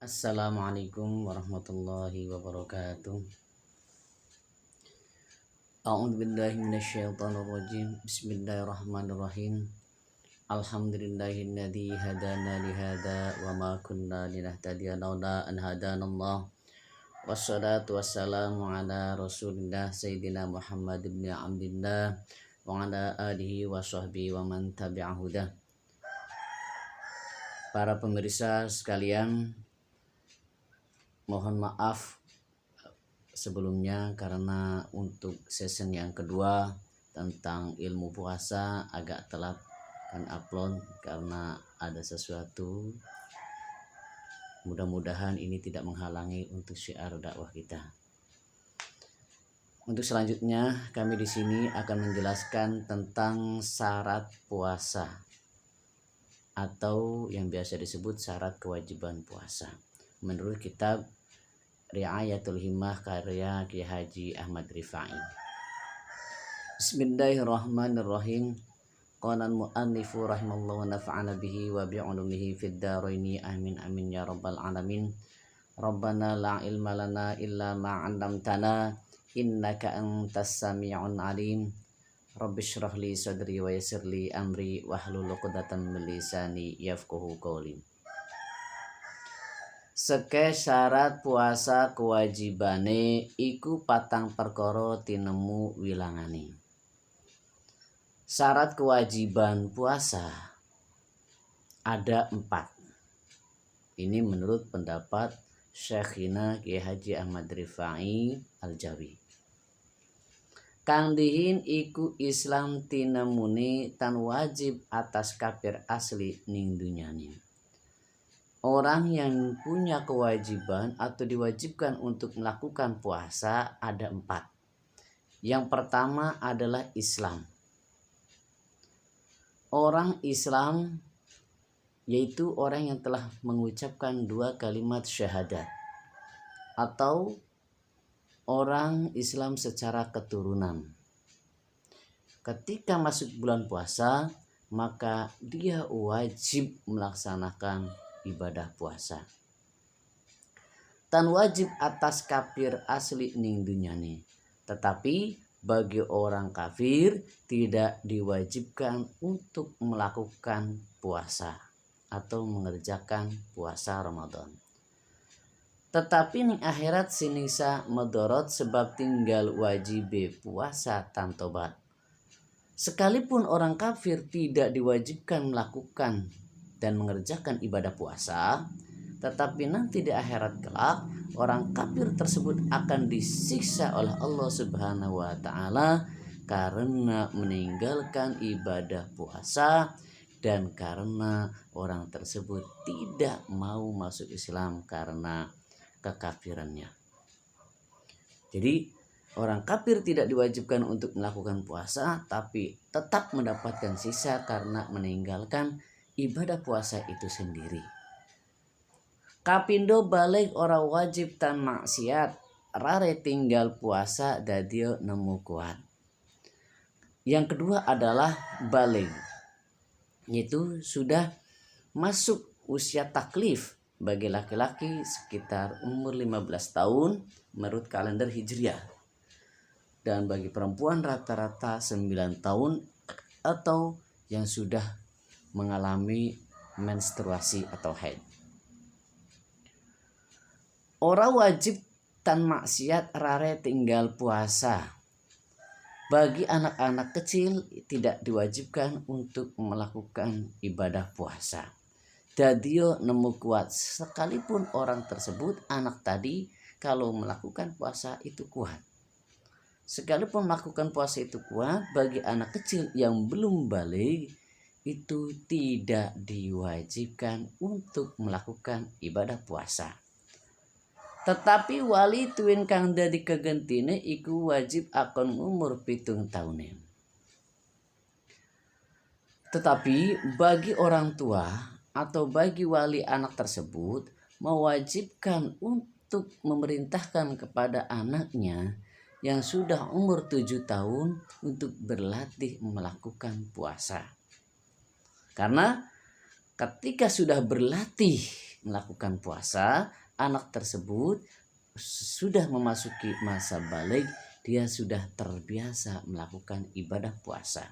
Assalamualaikum warahmatullahi wabarakatuh. A'udzu billahi minasyaitonir rajim. Bismillahirrahmanirrahim. Alhamdulillahilladzi hadana li hadza wa ma kunna linahtadiya laula an hadanallah. Wassalatu wassalamu ala Rasulillah Sayyidina Muhammad ibn Abdillah wa ala alihi wa sahbihi wa man tabi'ahu hudah. Para pemirsa sekalian, mohon maaf sebelumnya karena untuk season yang kedua tentang ilmu puasa agak telat kan upload karena ada sesuatu. Mudah-mudahan ini tidak menghalangi untuk syiar dakwah kita. Untuk selanjutnya kami di sini akan menjelaskan tentang syarat puasa atau yang biasa disebut syarat kewajiban puasa menurut kitab Ri'ayatul Himmah karya Kiai Haji Ahmad Rifai. Bismillahirrahmanirrahim. Qala al-mu'allifu rahimallahu wa nafa'ana bihi wa bi'ulumihi fid dharaini amin amin ya rabbal alamin. Rabbana la ilma lana illa ma 'allamtana innaka antas sami'un alim. Rabbi shrah li sadri wa yassir li amri wahlul 'uqdatam min lisani yafqahu qawli. Seke syarat puasa kewajibane iku patang perkara tinemu wilangane. Syarat kewajiban puasa ada 4. Ini menurut pendapat Syekhina Kiai Haji Ahmad Rifai Al-Jawi. Kang dihin iku Islam tinemune tan wajib atas kafir asli ning dunyane. Orang yang punya kewajiban atau diwajibkan untuk melakukan puasa ada 4. Yang pertama adalah Islam. Orang Islam yaitu orang yang telah mengucapkan 2 kalimat syahadat atau orang Islam secara keturunan. Ketika masuk bulan puasa, maka dia wajib melaksanakan ibadah puasa. Tan wajib atas kafir asli ning dunyane. Tetapi bagi orang kafir tidak diwajibkan untuk melakukan puasa atau mengerjakan puasa Ramadan. Tetapi ning akhirat sinisa madorot sebab tinggal wajib puasa tan tobat. Sekalipun orang kafir tidak diwajibkan melakukan dan mengerjakan ibadah puasa, tetapi nanti di akhirat kelak orang kafir tersebut akan disiksa oleh Allah Subhanahu wa taala karena meninggalkan ibadah puasa dan karena orang tersebut tidak mau masuk Islam karena kekafirannya. Jadi orang kafir tidak diwajibkan untuk melakukan puasa tapi tetap mendapatkan sisa karena meninggalkan ibadah puasa itu sendiri. Kapindo balik orang wajib tan maksiat rare tinggal puasa dadio nemu kuat. Yang kedua adalah balik, yaitu sudah masuk usia taklif bagi laki-laki sekitar umur 15 tahun menurut kalender Hijriah dan bagi perempuan rata-rata 9 tahun atau yang sudah mengalami menstruasi atau haid. Orang wajib tan maksiat rare tinggal puasa. Bagi anak-anak kecil tidak diwajibkan untuk melakukan ibadah puasa. Dadio nemu kuat sekalipun orang tersebut anak tadi kalau melakukan puasa itu kuat. Sekalipun melakukan puasa itu kuat, bagi anak kecil yang belum balik itu tidak diwajibkan untuk melakukan ibadah puasa. Tetapi wali tuin kang dadi kegentine iku wajib akon umur 7 tahunan. Tetapi bagi orang tua atau bagi wali anak tersebut mewajibkan untuk memerintahkan kepada anaknya yang sudah umur 7 tahun untuk berlatih melakukan puasa. Karena Ketika sudah berlatih melakukan puasa, anak tersebut sudah memasuki masa balik, dia sudah terbiasa melakukan ibadah puasa.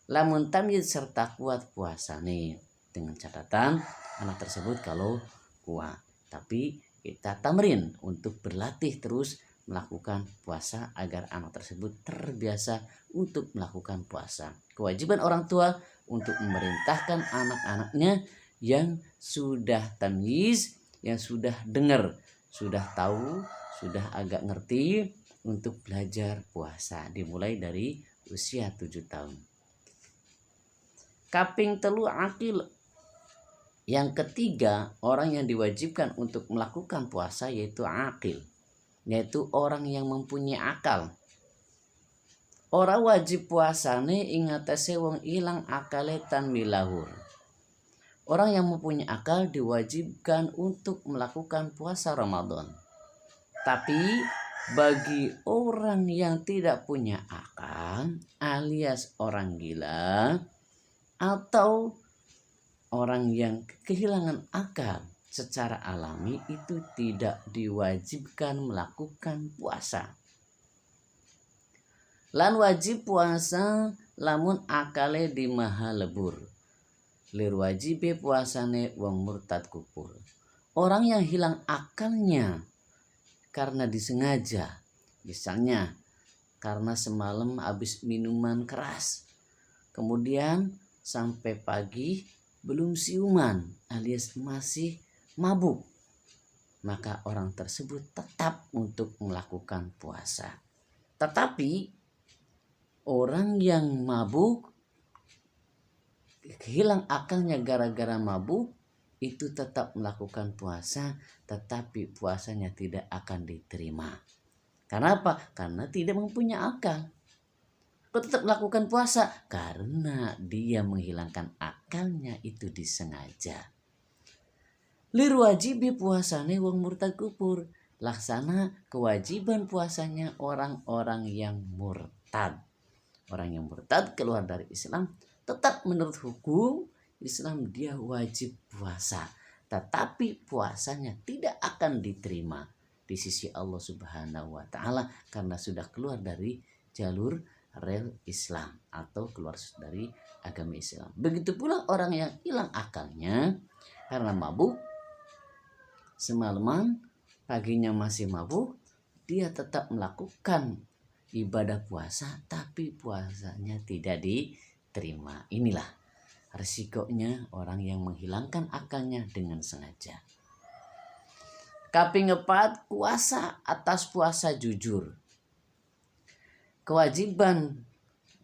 Lamun tamyiz serta kuat puasa nih, dengan catatan anak tersebut kalau kuat, tapi kita tamrin untuk berlatih terus melakukan puasa agar anak tersebut terbiasa untuk melakukan puasa. Kewajiban orang tua untuk memerintahkan anak-anaknya yang sudah tamyiz, yang sudah dengar, sudah tahu, sudah agak ngerti untuk belajar puasa dimulai dari usia 7 tahun. Kaping telu akil. Yang ketiga, orang yang diwajibkan untuk melakukan puasa yaitu akil, yaitu orang yang mempunyai akal. Orang wajib puasane ingatase wong ilang akale tan milahur. Orang yang mempunyai akal diwajibkan untuk melakukan puasa Ramadan. Tapi bagi orang yang tidak punya akal alias orang gila atau orang yang kehilangan akal secara alami itu tidak diwajibkan melakukan puasa. Lan wajib puasa lamun akale di maha lebur. Lir wajibe puasane wong murtad kufur. Orang yang hilang akalnya karena disengaja, misalnya karena semalam habis minuman keras, kemudian sampai pagi belum siuman alias masih mabuk, maka orang tersebut tetap untuk melakukan puasa. Tetapi orang yang mabuk, hilang akalnya gara-gara mabuk, itu tetap melakukan puasa, tetapi puasanya tidak akan diterima. Karena apa? Karena tidak mempunyai akal. Kok tetap melakukan puasa? Karena dia menghilangkan akalnya itu disengaja. Lir wajibi puasane wong murtad kufur. Laksana kewajiban puasanya orang-orang yang murtad. Orang yang murtad keluar dari Islam, tetap menurut hukum Islam dia wajib puasa, tetapi puasanya tidak akan diterima di sisi Allah Subhanahu wa taala karena sudah keluar dari jalur rel Islam atau keluar dari agama Islam. Begitu pula orang yang hilang akalnya karena mabuk, semalaman paginya masih mabuk, dia tetap melakukan ibadah puasa tapi puasanya tidak diterima. Inilah resikonya orang yang menghilangkan akalnya dengan sengaja. Kaping 4, kuasa atas puasa jujur. Kewajiban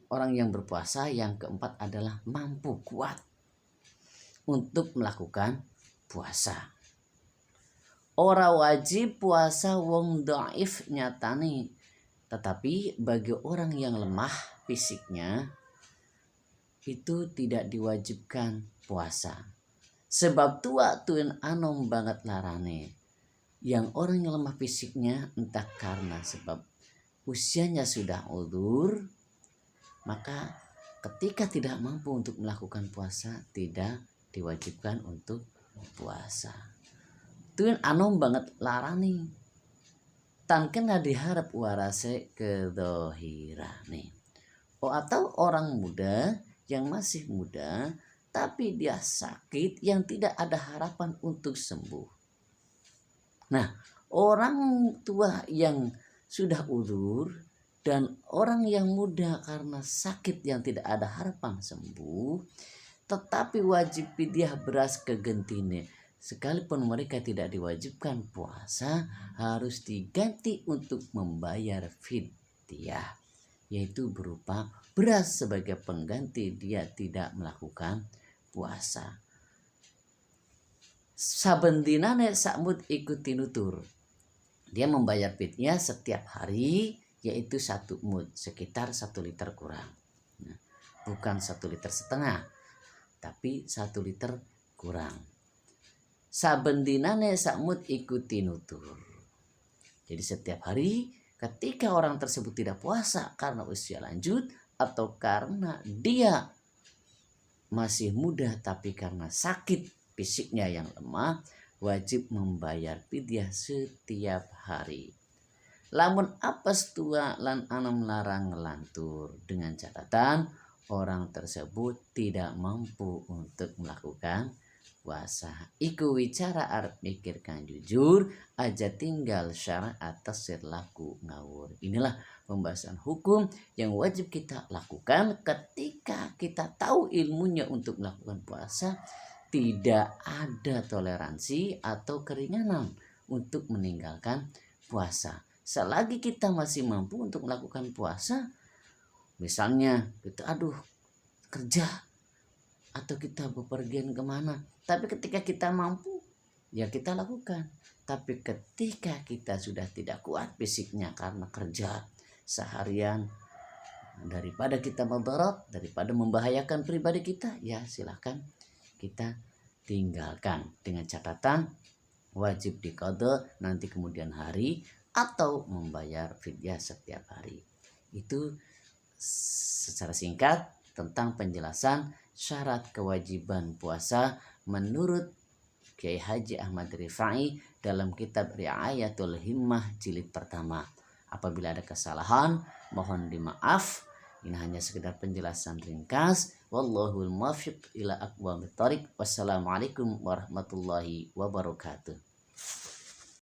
orang yang berpuasa yang keempat adalah mampu kuat untuk melakukan puasa. Ora wajib puasa wong dhaif nyatani, tetapi bagi orang yang lemah fisiknya itu tidak diwajibkan puasa. Sebab tua tuin anom banget larane. Yang orang yang lemah fisiknya entah karena sebab usianya sudah udzur, maka ketika tidak mampu untuk melakukan puasa tidak diwajibkan untuk puasa. Tuin anom banget larane. Tan kena diharap warase kedohirane. Atau orang muda yang masih muda tapi dia sakit yang tidak ada harapan untuk sembuh. Nah, orang tua yang sudah udzur dan orang yang muda karena sakit yang tidak ada harapan sembuh, tetapi wajib fidyah beras kegentine. Sekalipun mereka tidak diwajibkan puasa, harus diganti untuk membayar fidyah, yaitu berupa beras sebagai pengganti dia tidak melakukan puasa. Saben dinane sakmut ikuti nutur. Dia membayar fidyah setiap hari yaitu 1 mud, sekitar 1 liter kurang. Nah, bukan 1 liter setengah, tapi 1 liter kurang. Saben dinane sakmut ikuti nutur. Jadi setiap hari ketika orang tersebut tidak puasa karena usia lanjut atau karena dia masih muda tapi karena sakit fisiknya yang lemah, wajib membayar fidyah setiap hari. Lamun apes tua lan anom larang ngelantur, dengan catatan orang tersebut tidak mampu untuk melakukan puasa. Iku wicara arep mikirkan jujur, aja tinggal syara atas laku ngawur. Inilah pembahasan hukum yang wajib kita lakukan ketika kita tahu ilmunya untuk melakukan puasa. Tidak ada toleransi atau keringanan untuk meninggalkan puasa. Selagi kita masih mampu untuk melakukan puasa, misalnya kita kerja atau kita bepergian kemana, tapi ketika kita mampu ya kita lakukan. Tapi ketika kita sudah tidak kuat fisiknya karena kerja seharian, daripada kita mudarat, daripada membahayakan pribadi kita, ya silahkan kita tinggalkan, dengan catatan wajib diqadha nanti kemudian hari atau membayar fidyah setiap hari. Itu secara singkat tentang penjelasan syarat kewajiban puasa menurut Kiai Haji Ahmad Rifai dalam kitab Ri'ayatul Himmah jilid pertama. Apabila ada kesalahan, mohon dimaaf. Ini hanya sekedar penjelasan ringkas. Wallahul muwaffiq ila aqwamit thoriq. Wassalamualaikum warahmatullahi wabarakatuh.